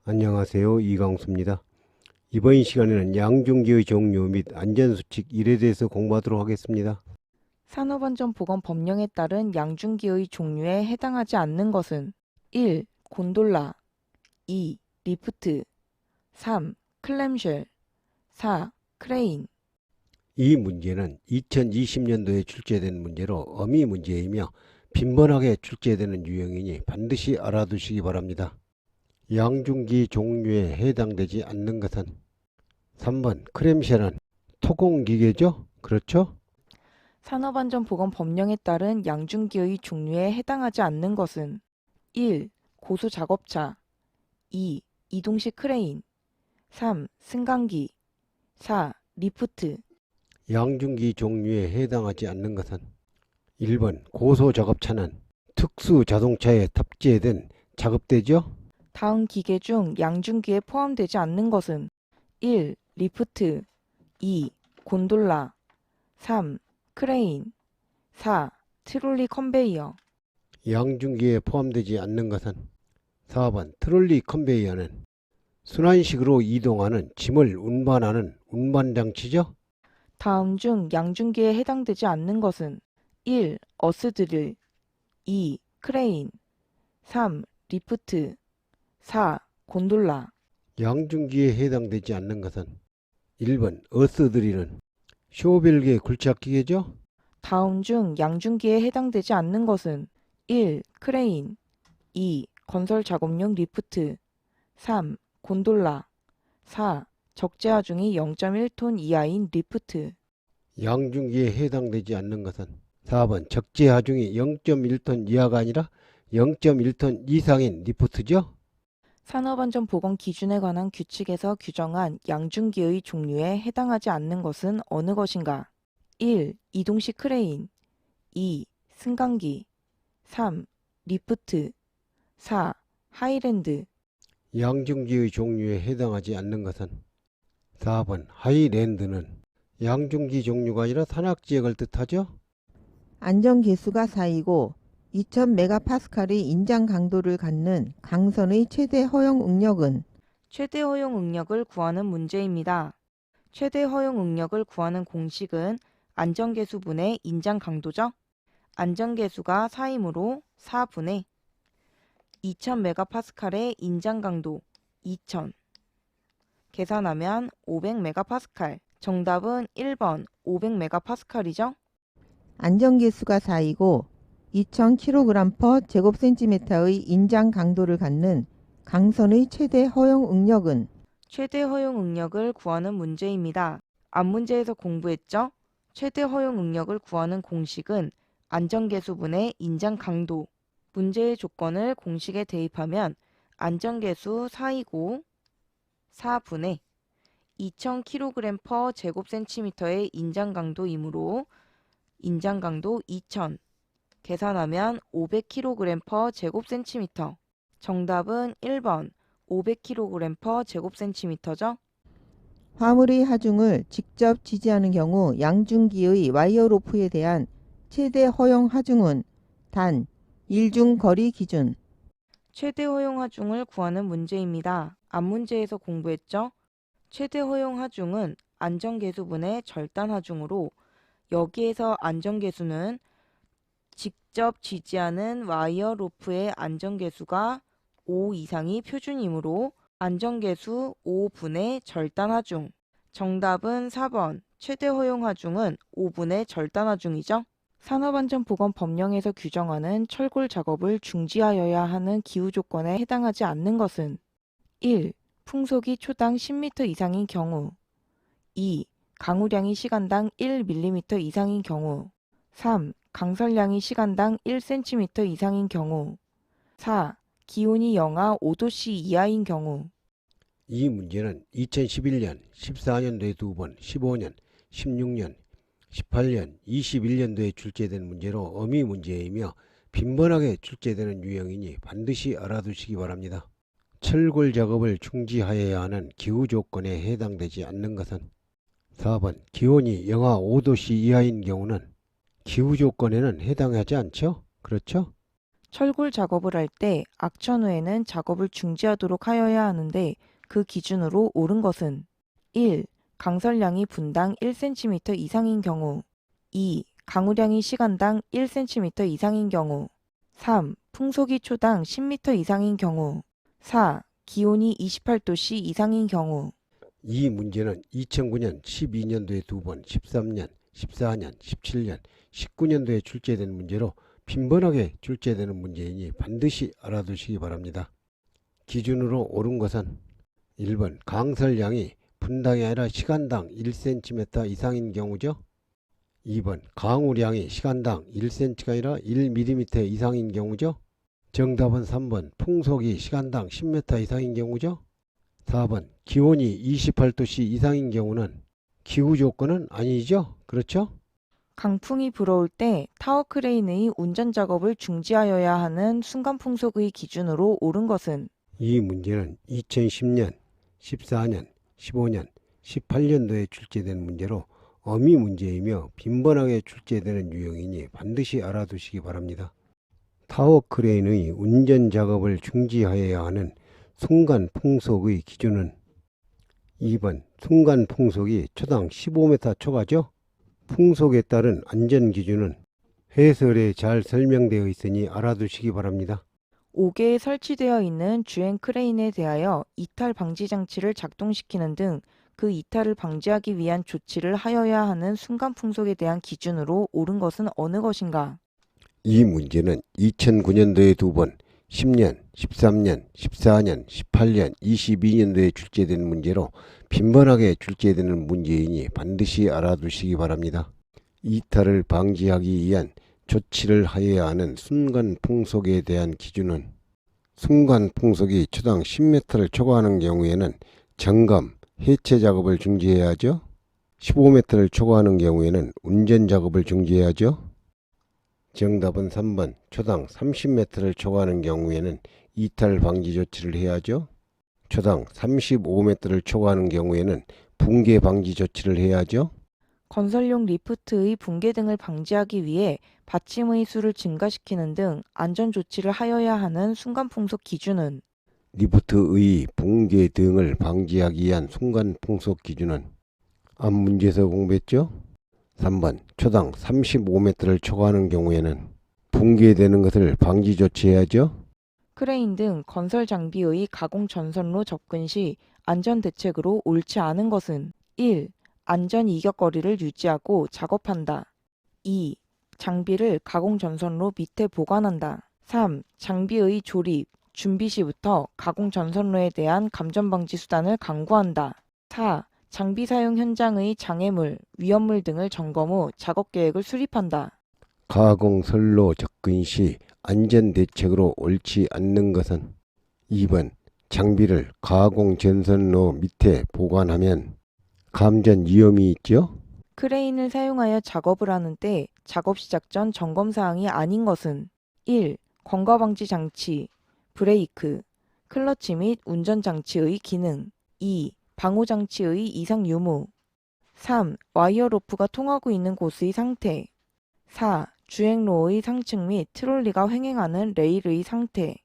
안녕하세요. 이광수입니다. 이번 시간에는 양중기의 종류 및 안전수칙 1에 대해서 공부하도록 하겠습니다. 산업안전보건법령에 따른 양중기의 종류에 해당하지 않는 것은 1. 곤돌라 2. 리프트 3. 클램쉘 4. 크레인 이 문제는 2020년도에 출제된 문제로 어미 문제이며 빈번하게 출제되는 유형이니 반드시 알아두시기 바랍니다. 양중기 종류에 해당되지 않는 것은 3번 크램쉘은 토공기계죠? 그렇죠? 산업안전보건법령에 따른 양중기의 종류에 해당하지 않는 것은 1. 고수작업차 2. 이동식 크레인 3. 승강기 4. 리프트 양중기 종류에 해당하지 않는 것은 1번 고소작업차는 특수 자동차에 탑재된 작업대죠? 다음 기계 중 양중기에 포함되지 않는 것은 1. 리프트 2. 곤돌라 3. 크레인 4. 트롤리 컨베이어 양중기에 포함되지 않는 것은 4번 트롤리 컨베이어는 순환식으로 이동하는 짐을 운반하는 운반장치죠? 다음 중 양중기에 해당되지 않는 것은 1. 어스드릴 2. 크레인 3. 리프트 4. 곤돌라 양중기에 해당되지 않는 것은 1번 어스드릴은 쇼벨계 굴착기계죠? 다음 중 양중기에 해당되지 않는 것은 1. 크레인 2. 건설 작업용 리프트 3. 곤돌라 4. 적재하중이 0.1톤 이하인 리프트 양중기에 해당되지 않는 것은 4번 적재하중이 0.1톤 이하가 아니라 0.1톤 이상인 리프트죠? 산업안전보건 기준에 관한 규칙에서 규정한 양중기의 종류에 해당하지 않는 것은 어느 것인가? 1. 이동식 크레인 2. 승강기 3. 리프트 4. 하이랜드 양중기의 종류에 해당하지 않는 것은 4번 하이랜드는 양중기 종류가 아니라 산악지역을 뜻하죠? 안전계수가 4이고 2000메가파스칼의 인장 강도를 갖는 강선의 최대 허용 응력은 최대 허용 응력을 구하는 문제입니다. 최대 허용 응력을 구하는 공식은 안전계수분의 인장 강도죠. 안전계수가 4이므로 4분의 2000메가파스칼의 인장 강도 2000 계산하면 500메가파스칼 정답은 1번 500메가파스칼이죠. 안전계수가 4이고 2000kg/per 제곱센티미터의 인장 강도를 갖는 강선의 최대 허용 응력은 최대 허용 응력을 구하는 문제입니다. 앞 문제에서 공부했죠? 최대 허용 응력을 구하는 공식은 안전계수분의 인장 강도. 문제의 조건을 공식에 대입하면 안전계수 4이고 4분의 2000kg/per 제곱센티미터의 인장 강도이므로 인장 강도 2000 계산하면 500kg/per 제곱센티미터. 정답은 1번 500kg/per 제곱센티미터죠. 화물의 하중을 직접 지지하는 경우 양중기의 와이어 로프에 대한 최대 허용 하중은 단 1중 거리 기준. 최대 허용 하중을 구하는 문제입니다. 앞 문제에서 공부했죠? 최대 허용 하중은 안전계수분의 절단 하중으로 여기에서 안전계수는 직접 지지하는 와이어 로프의 안전계수가 5 이상이 표준이므로 안전계수 5분의 절단 하중. 정답은 4번 최대 허용 하중은 5분의 절단 하중이죠. 산업안전보건법령에서 규정하는 철골 작업을 중지하여야 하는 기후 조건에 해당하지 않는 것은 1. 풍속이 초당 10m 이상인 경우 2. 강우량이 시간당 1mm 이상인 경우 3. 강설량이 시간당 1cm 이상인 경우 4. 기온이 영하 5도씨 이하인 경우 이 문제는 2011년, 14년도에 2번, 15년, 16년, 18년, 21년도에 출제된 문제로 어미 문제이며 빈번하게 출제되는 유형이니 반드시 알아두시기 바랍니다. 철골 작업을 중지하여야 하는 기후 조건에 해당되지 않는 것은 4번 기온이 영하 5도씨 이하인 경우는 기후 조건에는 해당하지 않죠? 그렇죠? 철골 작업을 할 때 악천 후에는 작업을 중지하도록 하여야 하는데 그 기준으로 옳은 것은 1. 강설량이 분당 1cm 이상인 경우 2. 강우량이 시간당 1cm 이상인 경우 3. 풍속이 초당 10m 이상인 경우 4. 기온이 28도씨 이상인 경우 이 문제는 2009년, 12년도에 2번, 13년, 14년, 17년, 19년도에 출제된 문제로 빈번하게 출제되는 문제이니 반드시 알아두시기 바랍니다. 기준으로 옳은 것은 1번 강설량이 분당이 아니라 시간당 1cm 이상인 경우죠. 2번 강우량이 시간당 1cm가 아니라 1mm 이상인 경우죠. 정답은 3번 풍속이 시간당 10m 이상인 경우죠. 4번 기온이 28도씨 이상인 경우는 기후 조건은 아니죠. 그렇죠? 강풍이 불어올 때 타워 크레인의 운전 작업을 중지하여야 하는 순간 풍속의 기준으로 옳은 것은 이 문제는 2010년, 14년, 15년, 18년도에 출제된 문제로 어미 문제이며 빈번하게 출제되는 유형이니 반드시 알아두시기 바랍니다. 타워 크레인의 운전 작업을 중지하여야 하는 순간 풍속의 기준은 2번 순간 풍속이 초당 15m 초과죠. 풍속에 따른 안전 기준은 해설에 잘 설명되어 있으니 알아두시기 바랍니다. 5개에 설치되어 있는 주행 크레인에 대하여 이탈 방지 장치를 작동시키는 등 그 이탈을 방지하기 위한 조치를 하여야 하는 순간 풍속에 대한 기준으로 옳은 것은 어느 것인가? 이 문제는 2009년도에 2번, 10년, 13년, 14년, 18년, 22년도에 출제된 문제로 빈번하게 출제되는 문제이니 반드시 알아두시기 바랍니다. 이탈을 방지하기 위한 조치를 하여야 하는 순간 풍속에 대한 기준은 순간 풍속이 초당 10m를 초과하는 경우에는 점검, 해체 작업을 중지해야 하죠. 15m를 초과하는 경우에는 운전 작업을 중지해야죠. 정답은 3번 초당 30m를 초과하는 경우에는 이탈 방지 조치를 해야죠. 초당 35m를 초과하는 경우에는 붕괴 방지 조치를 해야죠. 건설용 리프트의 붕괴 등을 방지하기 위해 받침의 수를 증가시키는 등 안전 조치를 하여야 하는 순간 풍속 기준은 리프트의 붕괴 등을 방지하기 위한 순간 풍속 기준은 앞 문제에서 공부했죠. 3번 초당 35m를 초과하는 경우에는 붕괴되는 것을 방지 조치해야죠. 크레인 등 건설 장비의 가공 전선로 접근 시 안전 대책으로 옳지 않은 것은 1. 안전 이격거리를 유지하고 작업한다. 2. 장비를 가공 전선로 밑에 보관한다. 3. 장비의 조립, 준비 시부터 가공 전선로에 대한 감전 방지 수단을 강구한다. 4. 장비 사용 현장의 장애물, 위험물 등을 점검 후 작업 계획을 수립한다. 가공 선로 접근 시 안전 대책으로 옳지 않는 것은 2번 장비를 가공 전선로 밑에 보관하면 감전 위험이 있죠. 크레인을 사용하여 작업을 하는 때 작업 시작 전 점검 사항이 아닌 것은 1. 공과 방지 장치, 브레이크, 클러치 및 운전 장치의 기능 2. 방호 장치의 이상 유무 3. 와이어 로프가 통하고 있는 곳의 상태 4. 주행로의 상층 및 트롤리가 횡행하는 레일의 상태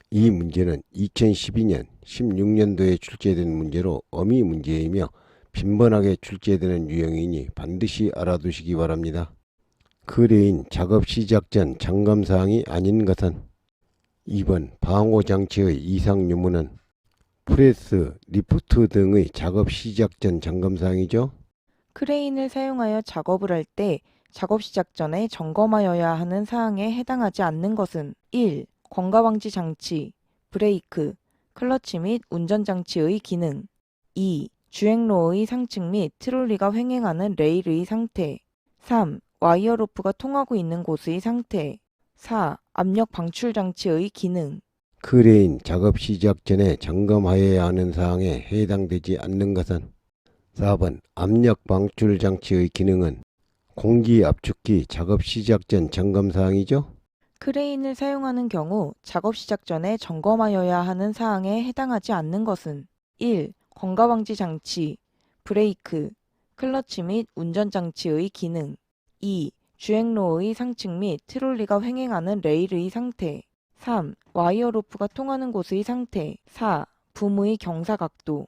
이 문제는 2012년, 16년도에 출제된 문제로 어미 문제이며 빈번하게 출제되는 유형이니 반드시 알아두시기 바랍니다. 크레인 작업 시작 전 점검 사항이 아닌 것은 2번 방호 장치의 이상 유무는 프레스, 리프트 등의 작업 시작 전 점검 사항이죠. 크레인을 사용하여 작업을 할 때 작업 시작 전에 점검하여야 하는 사항에 해당하지 않는 것은 1. 공과방지 장치, 브레이크, 클러치 및 운전 장치의 기능 2. 주행로의 상층 및 트롤리가 횡행하는 레일의 상태 3. 와이어 로프가 통하고 있는 곳의 상태 4. 압력 방출 장치의 기능 크레인 작업 시작 전에 점검하여야 하는 사항에 해당되지 않는 것은 4번 압력 방출 장치의 기능은 공기 압축기 작업 시작 전 점검 사항이죠. 크레인을 사용하는 경우 작업 시작 전에 점검하여야 하는 사항에 해당하지 않는 것은 1. 공과방지 장치, 브레이크, 클러치 및 운전 장치의 기능 2. 주행로의 상층 및 트롤리가 횡행하는 레일의 상태 3. 와이어 로프가 통하는 곳의 상태. 4. 붐의 경사각도.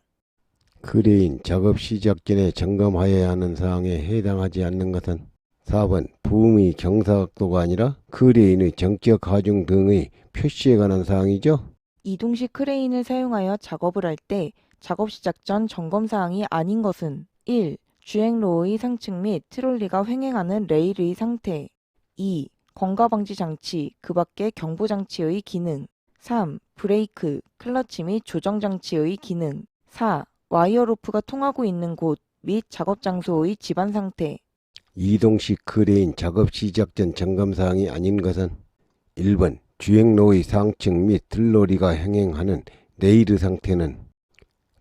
크레인 작업 시작 전에 점검하여야 하는 사항에 해당하지 않는 것은 4번 붐의 경사각도가 아니라 크레인의 전격 하중 등의 표시에 관한 사항이죠. 이동식 크레인을 사용하여 작업을 할 때 작업 시작 전 점검 사항이 아닌 것은 1. 주행로의 상층 및 트롤리가 횡행하는 레일의 상태. 2. 건가방지 장치, 그 밖의 경보 장치의 기능. 3. 브레이크, 클러치 및 조정 장치의 기능. 4. 와이어 로프가 통하고 있는 곳 및 작업 장소의 집안 상태. 이동식 크레인 작업 시작 전 점검 사항이 아닌 것은 1번 주행로의 상층 및 들러리가 행행하는 레일 상태는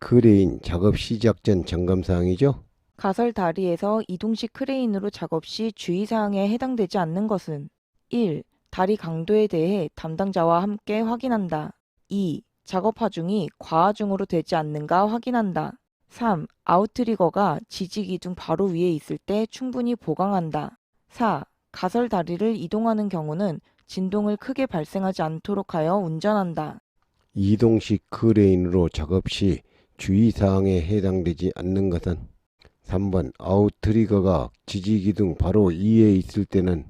크레인 작업 시작 전 점검 사항이죠. 가설 다리에서 이동식 크레인으로 작업 시 주의사항에 해당되지 않는 것은 1. 다리 강도에 대해 담당자와 함께 확인한다. 2. 작업 하중이 과하중으로 되지 않는가 확인한다. 3. 아웃트리거가 지지기둥 바로 위에 있을 때 충분히 보강한다. 4. 가설 다리를 이동하는 경우는 진동을 크게 발생하지 않도록 하여 운전한다. 이동식 크레인으로 작업 시 주의사항에 해당되지 않는 것은 3번 아웃트리거가 지지기둥 바로 위에 있을 때는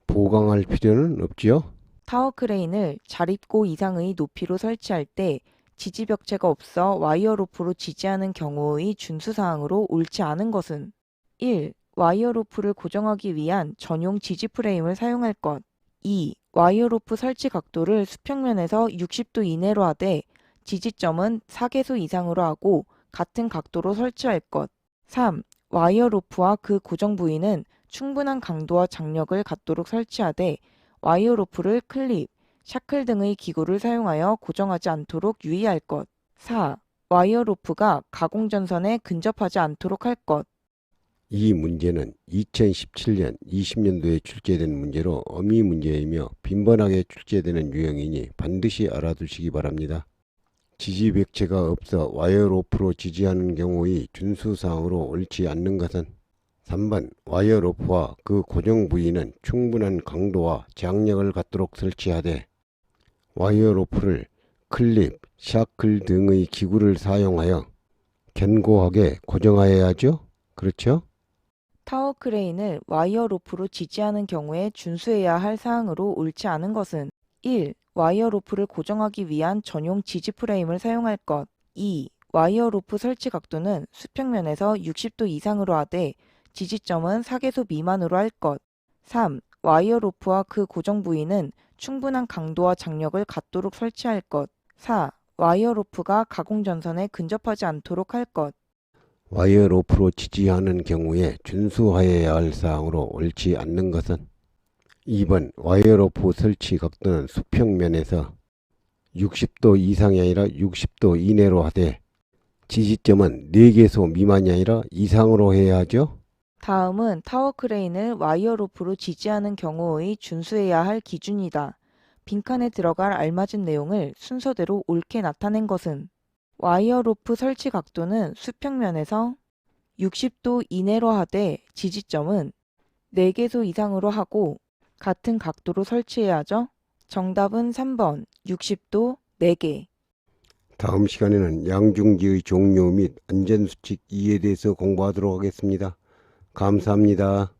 보강할 필요는 없지요. 타워 크레인을 자립고 이상의 높이로 설치할 때 지지벽체가 없어 와이어 로프로 지지하는 경우의 준수사항으로 옳지 않은 것은 1. 와이어 로프를 고정하기 위한 전용 지지 프레임을 사용할 것. 2. 와이어 로프 설치 각도를 수평면에서 60도 이내로 하되 지지점은 4개소 이상으로 하고 같은 각도로 설치할 것. 3. 와이어 로프와 그 고정 부위는 충분한 강도와 장력을 갖도록 설치하되 와이어 로프를 클립, 샤클 등의 기구를 사용하여 고정하지 않도록 유의할 것. 4. 와이어 로프가 가공 전선에 근접하지 않도록 할 것. 이 문제는 2017년 20년도에 출제된 문제로 어미 문제이며 빈번하게 출제되는 유형이니 반드시 알아두시기 바랍니다. 지지벽체가 없어 와이어 로프로 지지하는 경우의 준수사항으로 옳지 않는 것은 3번 와이어 로프와 그 고정 부위는 충분한 강도와 장력을 갖도록 설치하되 와이어 로프를 클립, 샤클 등의 기구를 사용하여 견고하게 고정하여야 하죠. 그렇죠? 타워 크레인을 와이어 로프로 지지하는 경우에 준수해야 할 사항으로 옳지 않은 것은 1. 와이어 로프를 고정하기 위한 전용 지지 프레임을 사용할 것. 2. 와이어 로프 설치 각도는 수평면에서 60도 이상으로 하되 지지점은 4개소 미만으로 할 것. 3. 와이어 로프와 그 고정 부위는 충분한 강도와 장력을 갖도록 설치할 것. 4. 와이어 로프가 가공 전선에 근접하지 않도록 할 것. 와이어 로프로 지지하는 경우에 준수하여야 할 사항으로 옳지 않는 것은 2번 와이어 로프 설치 각도는 수평면에서 60도 이상이 아니라 60도 이내로 하되 지지점은 4개소 미만이 아니라 이상으로 해야 하죠. 다음은 타워 크레인을 와이어 로프로 지지하는 경우의 준수해야 할 기준이다. 빈칸에 들어갈 알맞은 내용을 순서대로 옳게 나타낸 것은 와이어 로프 설치 각도는 수평면에서 60도 이내로 하되 지지점은 4개소 이상으로 하고 같은 각도로 설치해야 하죠. 정답은 3번 60도 4개. 다음 시간에는 양중지의 종류 및 안전수칙 이해에 대해서 공부하도록 하겠습니다. 감사합니다.